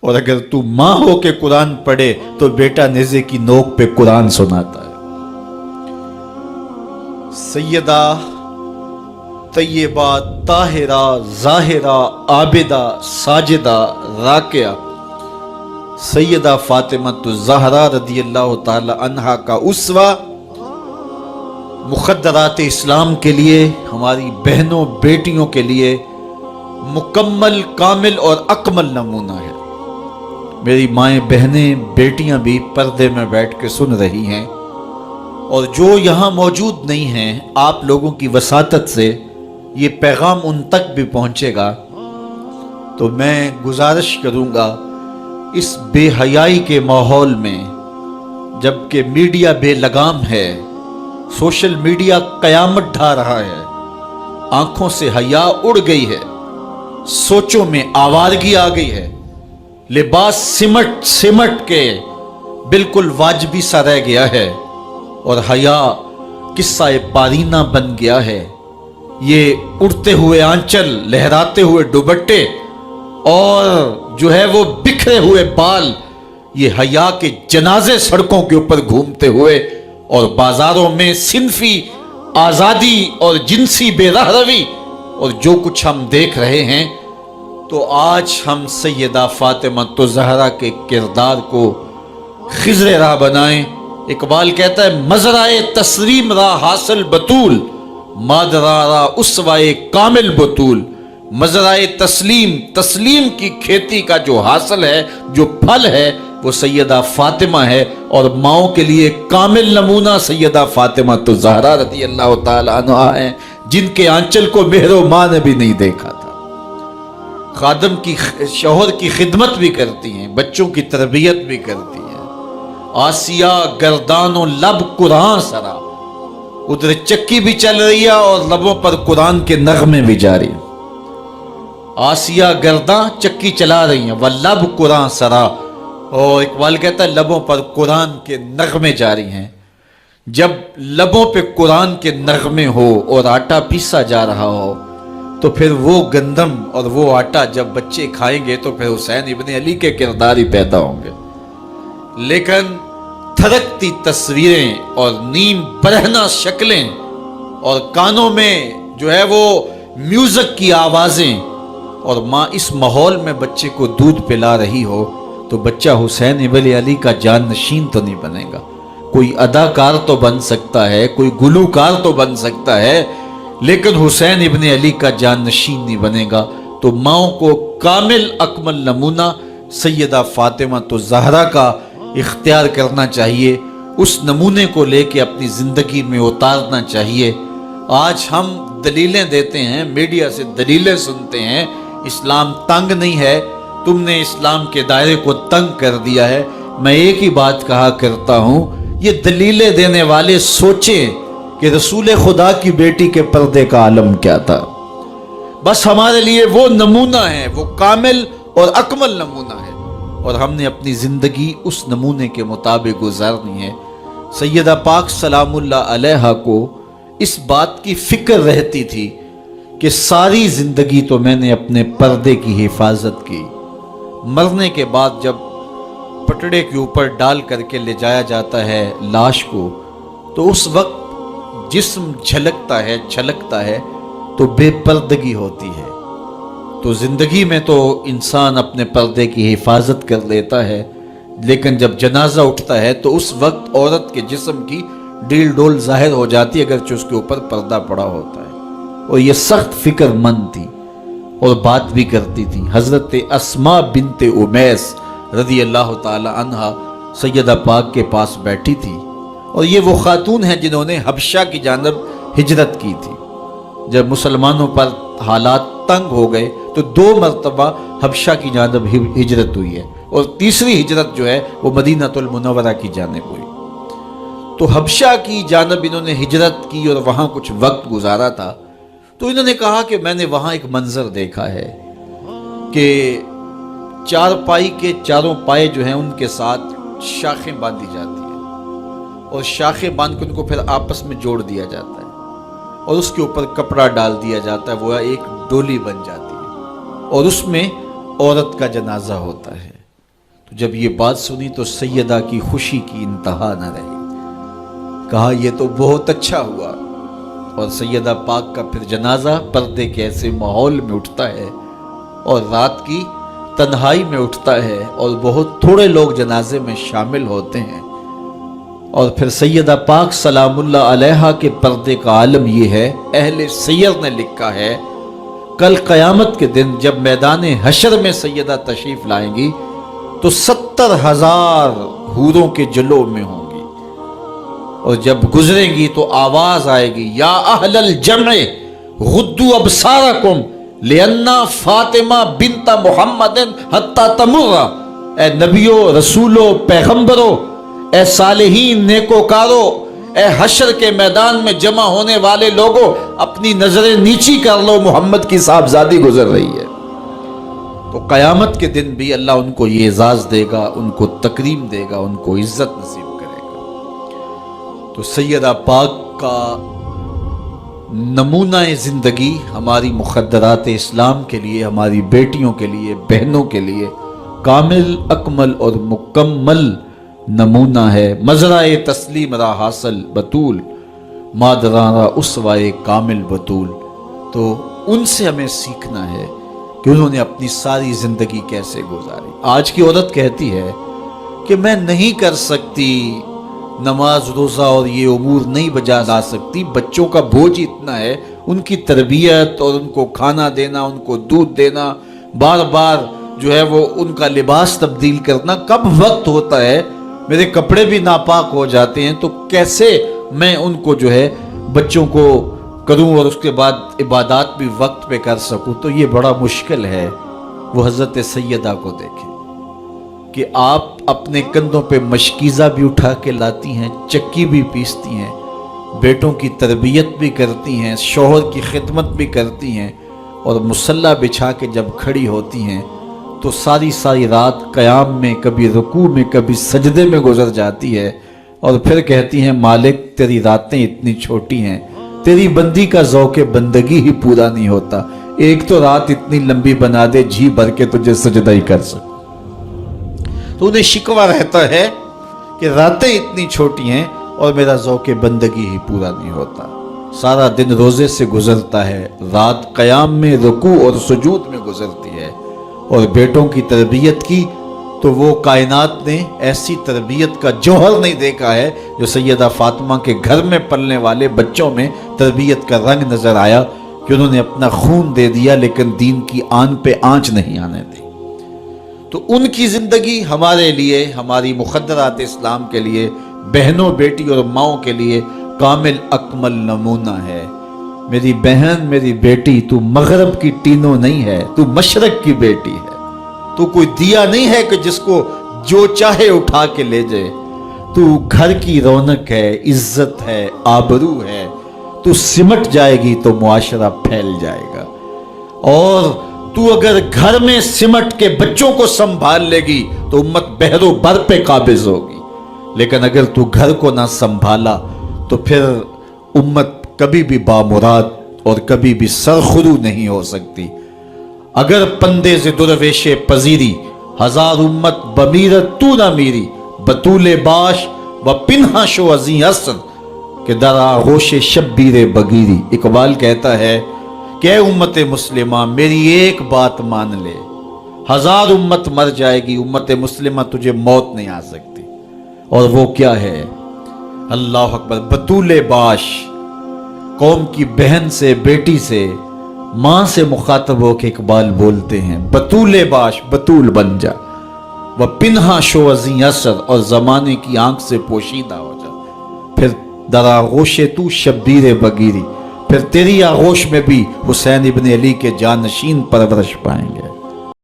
اور اگر تو ماں ہو کے قرآن پڑھے تو بیٹا نیزے کی نوک پہ قرآن سناتا ہے۔ سیدہ طیبہ طاہرہ ظاہرہ عابدہ ساجدہ راکعہ سیدہ فاطمہ الزہرا رضی اللہ تعالی عنہا کا اسوہ مخدرات اسلام کے لیے، ہماری بہنوں بیٹیوں کے لیے مکمل کامل اور اکمل نمونہ ہے۔ میری مائیں بہنیں بیٹیاں بھی پردے میں بیٹھ کے سن رہی ہیں، اور جو یہاں موجود نہیں ہیں، آپ لوگوں کی وساطت سے یہ پیغام ان تک بھی پہنچے گا، تو میں گزارش کروں گا اس بے حیائی کے ماحول میں، جبکہ میڈیا بے لگام ہے، سوشل میڈیا قیامت ڈھا رہا ہے، آنکھوں سے حیا اڑ گئی ہے، سوچوں میں آوارگی آ گئی ہے، لباس سمٹ کے بالکل واجبی سا رہ گیا ہے، اور حیا قصہ پارینہ بن گیا ہے۔ یہ اڑتے ہوئے آنچل، لہراتے ہوئے دوپٹے اور جو ہے وہ بکھرے ہوئے بال، یہ حیا کے جنازے سڑکوں کے اوپر گھومتے ہوئے، اور بازاروں میں صنفی آزادی اور جنسی بے رہروی اور جو کچھ ہم دیکھ رہے ہیں، تو آج ہم سیدہ فاطمہ الزہرا کے کردار کو خضر راہ بنائیں۔ اقبال کہتا ہے مزرعے تسلیم را حاصل بطول، مادرا را اسوائے کامل بطول۔ مزرعے تسلیم کی کھیتی کا جو حاصل ہے، جو پھل ہے، وہ سیدہ فاطمہ ہے، اور ماؤں کے لیے کامل نمونہ سیدہ فاطمہ الزہرا رضی اللہ تعالی عنہا ہیں، جن کے آنچل کو مہر و ماں نے بھی نہیں دیکھا تھا۔ خادم کی شوہر کی خدمت بھی کرتی ہیں، بچوں کی تربیت بھی کرتی ہیں۔ آسیہ گردان و لب قرآن سرا، ادھر چکی بھی چل رہی ہے اور لبوں پر قرآن کے نغمے بھی جاری ہیں۔ آسیہ گردان چکی چلا رہی ہیں، واللب قرآن سرا، اور اقبال کہتا ہے لبوں پر قرآن کے نغمے جاری ہیں۔ جب لبوں پہ قرآن کے نغمے ہو اور آٹا پیسا جا رہا ہو، تو پھر وہ گندم اور وہ آٹا جب بچے کھائیں گے تو پھر حسین ابن علی کے کردار ہی پیدا ہوں گے۔ لیکن تھرکتی تصویریں اور نیم برہنہ شکلیں اور کانوں میں جو ہے وہ میوزک کی آوازیں، اور ماں اس ماحول میں بچے کو دودھ پلا رہی ہو، تو بچہ حسین ابن علی کا جان نشین تو نہیں بنے گا۔ کوئی اداکار تو بن سکتا ہے، کوئی گلوکار تو بن سکتا ہے، لیکن حسین ابن علی کا جان نشین نہیں بنے گا۔ تو ماؤں کو کامل اکمل نمونہ سیدہ فاطمہ الزہرا کا اختیار کرنا چاہیے، اس نمونے کو لے کے اپنی زندگی میں اتارنا چاہیے۔ آج ہم دلیلیں دیتے ہیں، میڈیا سے دلیلیں سنتے ہیں، اسلام تنگ نہیں ہے، تم نے اسلام کے دائرے کو تنگ کر دیا ہے۔ میں ایک ہی بات کہا کرتا ہوں، یہ دلیلیں دینے والے سوچیں کہ رسول خدا کی بیٹی کے پردے کا عالم کیا تھا۔ بس ہمارے لیے وہ نمونہ ہے، وہ کامل اور اکمل نمونہ ہے، اور ہم نے اپنی زندگی اس نمونے کے مطابق گزارنی ہے۔ سیدہ پاک سلام اللہ علیہا کو اس بات کی فکر رہتی تھی کہ ساری زندگی تو میں نے اپنے پردے کی حفاظت کی، مرنے کے بعد جب پٹڑے کے اوپر ڈال کر کے لے جایا جاتا ہے لاش کو، تو اس وقت جسم جھلکتا ہے چھلکتا ہے تو بے پردگی ہوتی ہے۔ تو زندگی میں تو انسان اپنے پردے کی حفاظت کر لیتا ہے، لیکن جب جنازہ اٹھتا ہے تو اس وقت عورت کے جسم کی ڈیل ڈول ظاہر ہو جاتی ہے، اگرچہ اس کے اوپر پردہ پڑا ہوتا ہے۔ اور یہ سخت فکر مند تھی اور بات بھی کرتی تھی۔ حضرت اسماء بنت امیس رضی اللہ تعالی عنہا سیدہ پاک کے پاس بیٹھی تھی، اور یہ وہ خاتون ہیں جنہوں نے حبشہ کی جانب ہجرت کی تھی۔ جب مسلمانوں پر حالات تنگ ہو گئے تو 2 مرتبہ حبشہ کی جانب ہجرت ہوئی ہے، اور تیسری ہجرت جو ہے وہ مدینہ المنورہ کی جانب ہوئی۔ تو حبشہ کی جانب انہوں نے ہجرت کی اور وہاں کچھ وقت گزارا تھا، تو انہوں نے کہا کہ میں نے وہاں ایک منظر دیکھا ہے کہ چارپائی کے چاروں پائے جو ہیں ان کے ساتھ شاخیں باندھی جاتی ہیں، اور شاخیں باندھ کے ان کو پھر آپس میں جوڑ دیا جاتا ہے، اور اس کے اوپر کپڑا ڈال دیا جاتا ہے، وہ ایک ڈولی بن جاتی ہے، اور اس میں عورت کا جنازہ ہوتا ہے۔ تو جب یہ بات سنی تو سیدہ کی خوشی کی انتہا نہ رہی، کہا یہ تو بہت اچھا ہوا۔ اور سیدہ پاک کا پھر جنازہ پردے کے ایسے ماحول میں اٹھتا ہے اور رات کی تنہائی میں اٹھتا ہے، اور بہت تھوڑے لوگ جنازے میں شامل ہوتے ہیں۔ اور پھر سیدہ پاک سلام اللہ علیہا کے پردے کا عالم یہ ہے، اہل سیر نے لکھا ہے کل قیامت کے دن جب میدان حشر میں سیدہ تشریف لائیں گی تو 70,000 حوروں کے جلو میں ہوں گی، اور جب گزریں گی تو آواز آئے گی یا اہل الجمع غدوا ابصارکم لأن فاطمہ بنت محمد حتی تمر۔ اے نبیوں، رسولوں، پیغمبروں، اے صالحین، نیکوکاروں، اے حشر کے میدان میں جمع ہونے والے لوگوں، اپنی نظریں نیچی کر لو، محمد کی صاحبزادی گزر رہی ہے۔ تو قیامت کے دن بھی اللہ ان کو یہ اعزاز دے گا، ان کو تکریم دے گا، ان کو عزت نصیب کرے گا۔ تو سیدہ پاک کا نمونہ زندگی ہماری مخدرات اسلام کے لیے، ہماری بیٹیوں کے لیے، بہنوں کے لیے کامل، اکمل اور مکمل نمونہ ہے۔ مزرعہ تسلیم را حاصل بطول، مادرانہ اسوائے کامل بطول۔ تو ان سے ہمیں سیکھنا ہے کہ انہوں نے اپنی ساری زندگی کیسے گزاری۔ آج کی عورت کہتی ہے کہ میں نہیں کر سکتی نماز، روزہ اور یہ امور نہیں بجا لا سکتی، بچوں کا بوجھ اتنا ہے، ان کی تربیت اور ان کو کھانا دینا، ان کو دودھ دینا، بار بار جو ہے وہ ان کا لباس تبدیل کرنا، کب وقت ہوتا ہے، میرے کپڑے بھی ناپاک ہو جاتے ہیں، تو کیسے میں ان کو جو ہے بچوں کو کروں اور اس کے بعد عبادات بھی وقت پہ کر سکوں، تو یہ بڑا مشکل ہے۔ وہ حضرت سیدہ کو دیکھیں کہ آپ اپنے کندھوں پہ مشکیزہ بھی اٹھا کے لاتی ہیں، چکی بھی پیستی ہیں، بیٹوں کی تربیت بھی کرتی ہیں، شوہر کی خدمت بھی کرتی ہیں، اور مصلی بچھا کے جب کھڑی ہوتی ہیں تو ساری رات قیام میں، کبھی رکوع میں، کبھی سجدے میں گزر جاتی ہے، اور پھر کہتی ہیں مالک تیری راتیں اتنی چھوٹی ہیں، تیری بندی کا ذوق بندگی ہی پورا نہیں ہوتا، ایک تو رات اتنی لمبی بنا دے جی بھر کے تجھے سجدہ ہی کر سکوں۔ تو انہیں شکوہ رہتا ہے کہ راتیں اتنی چھوٹی ہیں اور میرا ذوق بندگی ہی پورا نہیں ہوتا۔ سارا دن روزے سے گزرتا ہے، رات قیام میں، رکوع اور سجود میں گزرتی ہے، اور بیٹوں کی تربیت کی تو وہ کائنات نے ایسی تربیت کا جوہر نہیں دیکھا ہے جو سیدہ فاطمہ کے گھر میں پلنے والے بچوں میں تربیت کا رنگ نظر آیا، کہ انہوں نے اپنا خون دے دیا لیکن دین کی آن پہ آنچ نہیں آنے دی۔ تو ان کی زندگی ہمارے لیے، ہماری مخدرات اسلام کے لیے، بہنوں، بیٹی اور ماؤں کے لیے کامل اکمل نمونہ ہے۔ میری بہن، میری بیٹی، تو مغرب کی ٹینو نہیں ہے، تو مشرق کی بیٹی ہے، تو کوئی دیا نہیں ہے کہ جس کو جو چاہے اٹھا کے لے جائے، تو گھر کی رونق ہے، عزت ہے، آبرو ہے، تو سمٹ جائے گی تو معاشرہ پھیل جائے گا، اور تو اگر گھر میں سمٹ کے بچوں کو سنبھال لے گی تو امت بحر و بر پہ قابض ہوگی، لیکن اگر تو گھر کو نہ سنبھالا تو پھر امت کبھی بھی بامراد اور کبھی بھی سرخرو نہیں ہو سکتی۔ اگر پندے سے درویش پذیری، ہزار امت بمیرت تو نہ میری، بطول باش و پنہا شو ازیں اثر کہ در آغوش شبیر بگیری۔ اقبال کہتا ہے کہ اے امت مسلمہ میری ایک بات مان لے، ہزار امت مر جائے گی، امت مسلمہ تجھے موت نہیں آ سکتی، اور وہ کیا ہے؟ اللہ اکبر، بطول باش، قوم کی بہن سے، بیٹی سے، ماں سے مخاطب ہو کے اقبال بولتے ہیں بطول باش، بطول بن جا، وہ پنہا شو ازیں اثر، اور زمانے کی آنکھ سے پوشیدہ ہو جا، پھر در آغوش تو شبیر بگیری، پھر تیری آغوش میں بھی حسین ابن علی کے جانشین پرورش پائیں گے۔